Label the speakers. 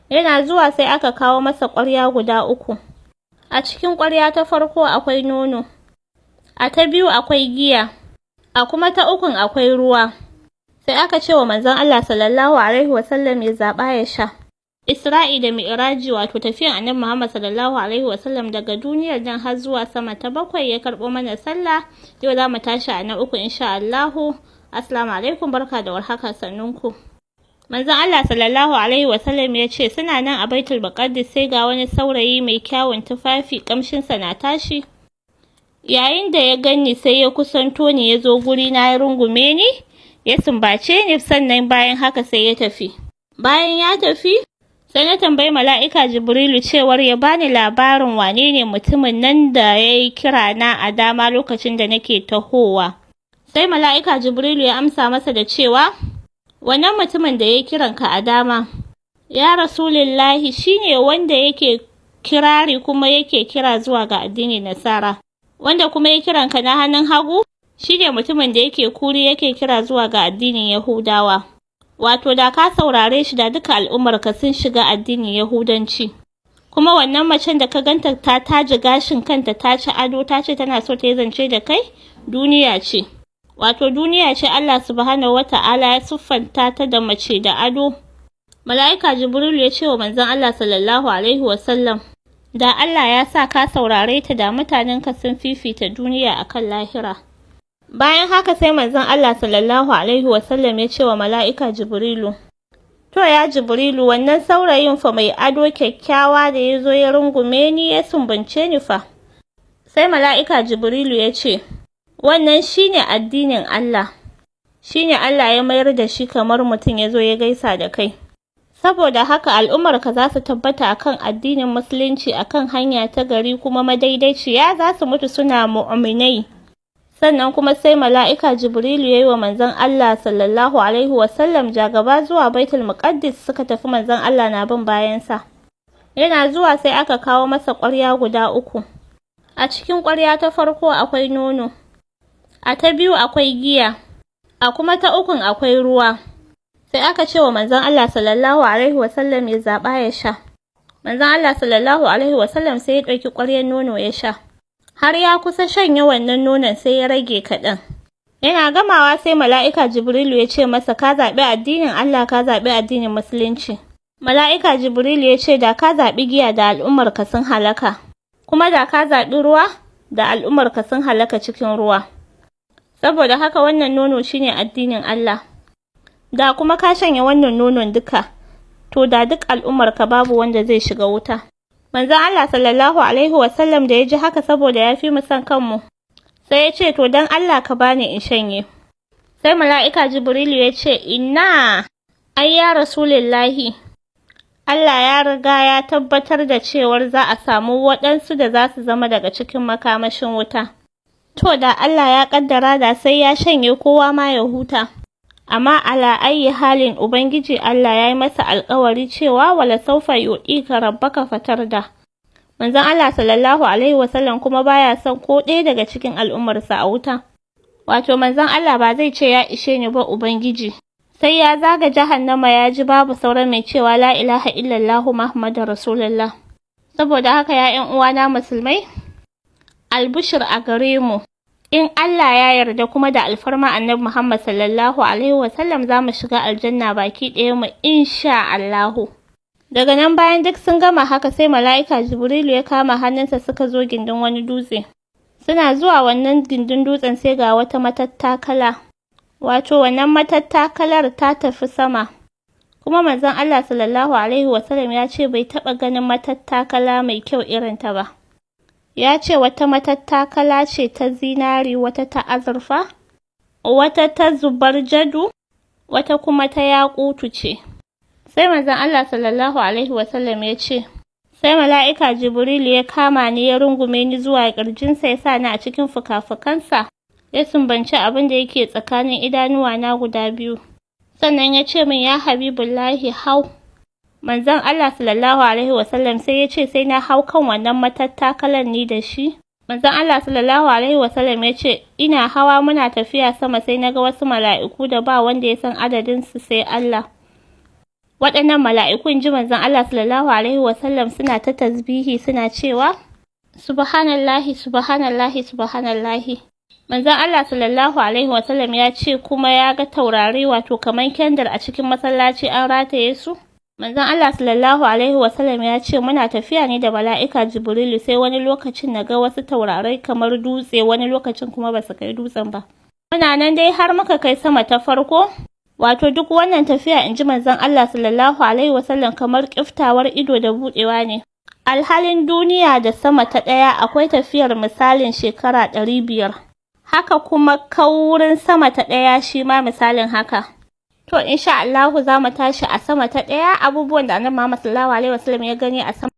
Speaker 1: Yana zuwa sai aka kawo masa ƙwarya guda 3. A cikin ƙwarya ta farko akwai nono, a ta biyu akwai giya, a kuma ta 3 akwai ruwa. Sai aka ce wa manzon Allah sallallahu alaihi wasallam ya zaɓa ya sha. Isra'i da Mi'raji, wato tafiyan annabi Muhammad sallallahu alaihi wasallam daga duniyar nan har zuwa sama ta bakwai, ya karbo mana sallah. Yau za mu tashi a na 3 insha Allahu. Assalamu alaikum, barka da warhaka, sannunku. Manzon Allah sallallahu alaihi wasallam ya ce suna nan a Baitul Maqdis sai ga wani saurayi mai kyawun tufafi, kamshinsa na tashi. Yayin da ya ganni sai ya kusanto ni, ya zo guri na, ya rungume ni, ya sumbace ni, sannan bayan haka sai ya tafi. Bayan ya tafi, sai na tambayi mala'ika Jibrilu cewar ya bani labarin wane ne mutumin nan da ya yi kira na a dama lokacin da nake tahowa. Sai mala'ika Jibrilu ya amsa masa da cewa, wannan mutumin da ya yi kiranka a dama, ya Rasulullahi, shine wanda yake kirari kuma yake kira zuwa ga addinin Nasara. Wanda kuma ya kiranka na hannun hagu, shine mutumin da yake kuri yake kira zuwa ga addinin Yahudawa. Wato da ka saurare shi da duka al'ummarka sun shiga addinin Yahudanci. Kuma wannan macen da ka ganta ta taji gashin kanta, ta ci ado, ta ce tana so ta yi zance da kai, duniya ce. Wato duniya ce Allah subhanahu wata'ala ya siffanta ta da mace da ado. Mala'ika Jibril ya ce wa manzon Allah sallallahu alaihi wasallam, da Allah ya sa ka saurare ta da mutanenka sun fifita duniya akan lahira. Bayan haka sai manzon Allah sallallahu alaihi wasallam ya ce wa mala'ika Jibrilu, to ya Jibrilu, wannan saurayin fa mai ado kyakkyawa da ya zo ya rungume ni ya sumbance ni fa. Sai mala'ika Jibrilu ya ce, wannan shine addinin Allah. Shine Allah ya mayar da shi kamar mutum ya zo ya gaisa da kai. Saboda haka al'ummarka za su tabbata akan addinin musulunci, akan hanya ta gari kuma madaidaiciya, za su mutu suna mu'minai. Sannan kuma sai mala'ika Jibrilu ya yi wa manzon Allah sallallahu alaihi wasallam jagaba zuwa Baitul Maqdis, suka tafi, manzon Allah na bin bayansa. Yana zuwa sai aka kawo masa ƙwarya guda 3. A cikin ƙwarya ta farko akwai nono, a ta biyu akwai giya, a kuma ta 3 akwai ruwa. Sai aka ce wa manzon Allah sallallahu alaihi wasallam ya zaɓa ya sha. Manzon Allah sallallahu alaihi wasallam sai ya ɗauki ƙwaryar nono ya sha. Har ya kusa shanye wannan nonon sai ya rage kaɗan. Yana gamawa sai mala'ika Jibrilu ya ce masa, ka zaɓi addinin Allah, ka zaɓi addinin musulunci. Mala'ika Jibrilu ya ce, da ka zaɓi giya da al'ummarka sun halaka, kuma da ka zaɓi ruwa da al'ummarka sun halaka cikin ruwa. Saboda haka wannan nono shine addinin Allah. Da kuma ka shanye wannan nonon duka, to da duk al'ummarka babu wanda zai shiga wuta. Manzon Allah sallallahu alaihi wasallam da ya ji haka, saboda ya fi mu san kanmu, sai ya ce, to don Allah ka bani in shanye. Sai mala'ika Jibrilu ya ce, inna, ai ya Rasulullahi, Allah ya riga ya tabbatar da cewar za a samu waɗansu da za su zama daga cikin makamashin wuta. To da Allah ya ƙaddara da sai ya shanye kowa ma ya huta. Amma ala ayyi halin Ubangiji Allah ya yi masa alƙawari cewa wala saufa yu'tika rabbaka fatarda. Manzon Allah sallallahu alaihi wasallam kuma baya son ko ɗaya daga cikin al'ummarsa a wuta. Wato manzon Allah ba zai ce ya ishe ni ba Ubangiji, sai ya zaga jahannama ya ji babu sauran mai cewa la ilaha illallah Muhammadur Rasulullah. Saboda haka ya ƴan uwana musulmai, albushir a gare mu, in Allah ya yarda kuma da alfarma annabi Muhammad sallallahu alaihi wasallam za mu shiga aljanna baki ɗaya mu insha Allahu. Daga nan bayan duk sun gama haka sai mala'ika Jibrilu ya kama hannunsa suka zo gindin wani dutse. Suna zuwa wannan gindin dutsen sai ga wata matattakala. Wato wannan matattakalar ta tafi sama. Kuma manzon Allah sallallahu alaihi wasallam ya ce bai taɓa ganin matattakala mai kyau irin ta ba. Ya ce wata matattakala ce ta zinari, wata ta azurfa, wata ta zubar jadu, wata kuma ta yakutu ce. Sai manzon Allah sallallahu alaihi wasallam ya ce, sai mala'ika Jibrilu ya kama ni, ya rungume ni zuwa ƙirjinsa, ya sa ni a cikin fuka-fukansa, ya sumbanci abin da yake tsakanin idanuwa na guda biyu. Sannan ya ce min, ya Habibullahi, hau. Manzon Allah sallallahu alaihi wasallam sai ya ce sai na hau kan wannan matattakalan ni da shi. Manzon Allah sallallahu alaihi wasallam ya ce, ina hawa muna tafiya sama sai na ga wasu mala'iku da ba wanda ya san adadin su sai Allah. waɗannan mala'ikun ji manzon Allah sallallahu alaihi wasallam suna ta tasbihi suna cewa subhanallahi subhanallahi subhanallahi. Manzon Allah sallallahu alaihi wasallam ya ce kuma ya ga taurari wato kaman kendir a cikin masallaci an rataye su. Manzon Allah sallallahu alaihi wasallam ya ce muna tafiya ne da mala'ika Jibrilu sai wani lokacin na ga wasu taurarai kamar dutse wani lokacin kuma ba su kai dutsen ba. Muna nan dai har muka kai sama ta farko. Wato duk wannan tafiya in ji manzon Allah sallallahu alaihi wasallam kamar kiftawar ido da buɗewa ne. Alhalin duniya da sama ta ɗaya akwai tafiyar misalin shekara 500. Haka kuma kaurin sama ta ɗaya shi ma misalin haka. To insha Allahu za mu tashi a sama ta ɗaya abubuwan da annabi Muhammad sallallahu alaihi wasallam ya gani a sama